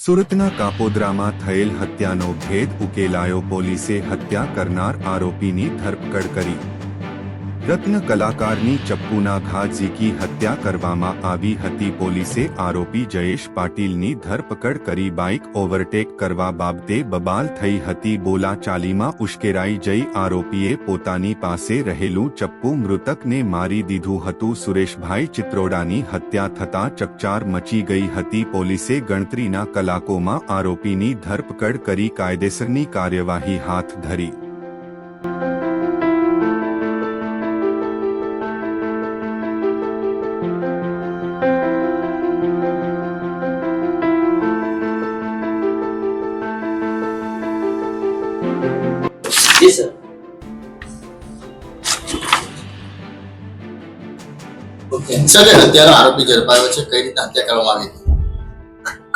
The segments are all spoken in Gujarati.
સુરતના કાપોદ્રામાં થયેલ હત્યાનો ભેદ ઉકેલાયો. પોલીસે હત્યા કરનાર આરોપીની ધરપકડ કરી. રત્ન કલાકારની ચપ્પુના ઘા ઝીકી હત્યા કરવામાં આવી હતી. પોલીસે આરોપી જયેશ પાટીલની ધરપકડ કરી. બાઇક ઓવરટેક કરવા બાબતે બબાલ થઈ હતી. બોલાચાલીમાં ઉશ્કેરાઈ જઈ આરોપીએ પોતાની પાસે રહેલું ચપ્પુ મૃતકને મારી દીધું હતું. સુરેશભાઈ ચિત્રોડાની હત્યા થતાં ચકચાર મચી ગઈ હતી. પોલીસે ગણતરીના કલાકોમાં આરોપીની ધરપકડ કરી કાયદેસરની કાર્યવાહી હાથ ધરી.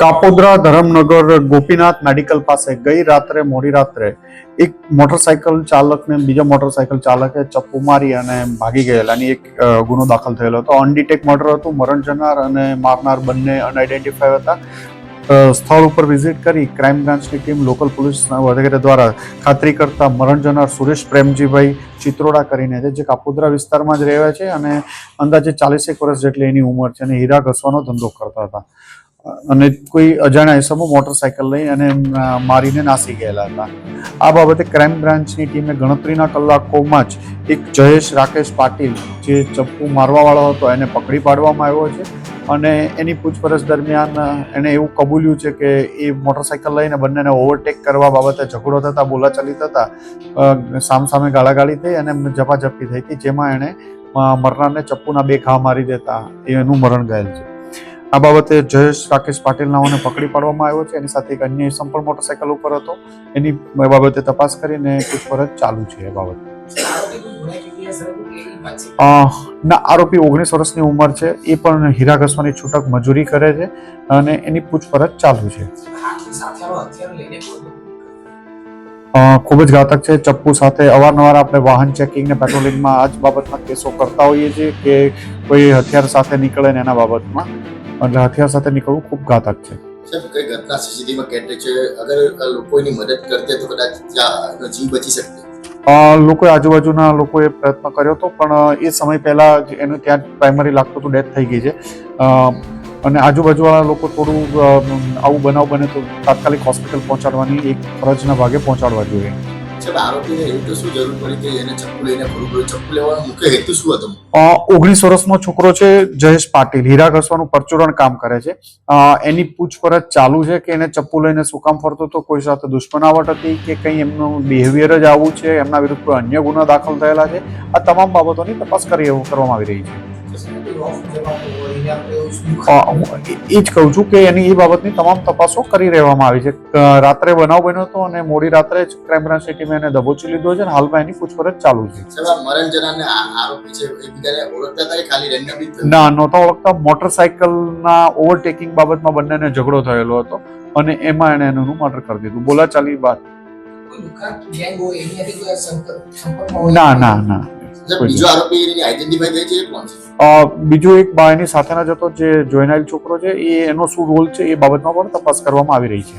કાપોદ્રા ધરમનગર ગોપીનાથ મેડિકલ પાસે ગઈ રાત્રે મોડી રાત્રે એક મોટરસાયકલ ચાલકને બીજા મોટરસાયકલ ચાલકે ચપ્પુ મારી અને ભાગી ગયેલાની એક ગુનો દાખલ થયેલો હતો. અનડિટેક મર્ડર હતું. મરણ જનાર અને મારનાર બંને અનઆઇડેન્ટિફાય હતા. સ્થળ ઉપર વિઝિટ કરી ક્રાઇમ બ્રાન્ચની ટીમ, લોકલ પોલીસ વગેરે દ્વારા ખાતરી કરતા મરણ જનાર સુરેશ પ્રેમજીભાઈ ચિત્રોડા કરીને છે, જે કાપોદ્રા વિસ્તારમાં જ રહે છે અને અંદાજે 40 વર્ષ જેટલી એની ઉંમર છે અને હીરા ઘસવાનો ધંધો કરતા હતા અને કોઈ અજાણ્યા ઇસમો મોટરસાયકલ લઈ અને મારીને નાસી ગયેલા હતા. આ બાબતે ક્રાઇમ બ્રાન્ચની ટીમે ગણતરીના કલાકોમાં જ એક જયેશ રાકેશ પાટીલ જે ચપ્પુ મારવાવાળો હતો એને પકડી પાડવામાં આવ્યો છે અને એની પૂછપરછ દરમિયાન એણે એવું કબૂલ્યું છે કે એ મોટરસાયકલ લઈને બંનેને ઓવરટેક કરવા બાબતે ઝઘડો થતા, બોલાચાલી થતા સામસામે ગાળાગાળી થઈ અને ઝપાઝપી થઈ હતી, જેમાં એણે મરનારને ચપ્પુના 2 ઘા મારી દેતા એનું મરણ ગયેલ છે. આ બાબતે જયેશ રાકેશ પાટીલ નાઓને પકડી પાડવામાં આવ્યો છે. એની સાથે એક અન્ય ઇસમ પણ મોટરસાયકલ ઉપર હતો. એની બાબતે તપાસ કરીને પૂછપરછ ચાલુ છે. એ બાબતે ના, આરોપી 19 વર્ષની ઉંમર છે. એ પણ હીરા ઘસવાની છૂટક મજૂરી કરે છે અને એની પૂછપરછ ચાલુ છે. ખૂબ જ ઘાતક છે. ચપ્પુ સાથે અવારનવાર આપણે વાહન ચેકિંગ ને પેટ્રોલિંગમાં આ જ બાબતના કેસો કરતા હોઈએ છીએ કે કોઈ હથિયાર સાથે નીકળે ને એના બાબતમાં, એટલે હથિયાર સાથે નીકળવું ખૂબ ઘાતક છે. કઈ ઘટના સીસીટીવીમાં કેદ છે? અગર કોઈની મદદ કરતે તો કદાચ ત્યાં જીવ બચી શકતે. લોકોએ આજુબાજુના લોકોએ પ્રયત્ન કર્યો હતો પણ એ સમય પહેલા એનું ત્યાં પ્રાઇમરી લાગતું હતું ડેથ થઈ ગઈ છે અને આજુબાજુવાળા લોકો થોડું આવું બનાવ બને તો તાત્કાલિક હોસ્પિટલ પહોંચાડવાની એક ફરજના ભાગે પહોંચાડવા જોઈએ. આરોપીને એવું તો શું જરૂર પડી કે એને ચપ્પુ લઈને ફરવું? ચપ્પુ લેવાનો મુખ્ય હેતુ શું હતો? 19 વર્ષનો છોકરો છે જયેશ પાટીલ, હીરા ઘસવાનું પરચુરણ કામ કરે છે. એની પૂછપરછ ચાલુ છે કે એને ચપ્પુ લઈને શું કામ ફરતો હતો, કોઈ સાથે દુશ્મનાવટ હતી કે કંઈ એમનું બિહેવિયર જ આવું છે, એમના વિરુદ્ધ કોઈ અન્ય ગુના દાખલ થયેલા છે. આ તમામ બાબતોની તપાસ કરવામાં આવી રહી છે. એ જ કહું છું કે એની એ બાબતની તમામ તપાસો કરી રહેવામાં આવી છે. રાત્રે બનાવ બન્યો હતો અને મોડી રાત્રે જ ક્રાઇમ બ્રાન્ચની ટીમે એને દબોચી લીધો છે અને હાલમાં એની પૂછપરછ ચાલુ છે. ના, નહોતા ઓળખતા. મોટરસાયકલના ઓવરટેકિંગ બાબતમાં બંનેને ઝઘડો થયેલો હતો અને એમાં એણે એનું મર્ડર કરી દીધું બોલાચાલી બાદ. ના ના ના. બીજો આરોપી આઈડેન્ટિફાઈ થઈ છે? કોણ છે? બીજો એક એની સાથેના જતો જે જોઈનાઇલ છોકરો છે, એનો શું રોલ છે એ બાબતમાં પણ તપાસ કરવામાં આવી રહી છે.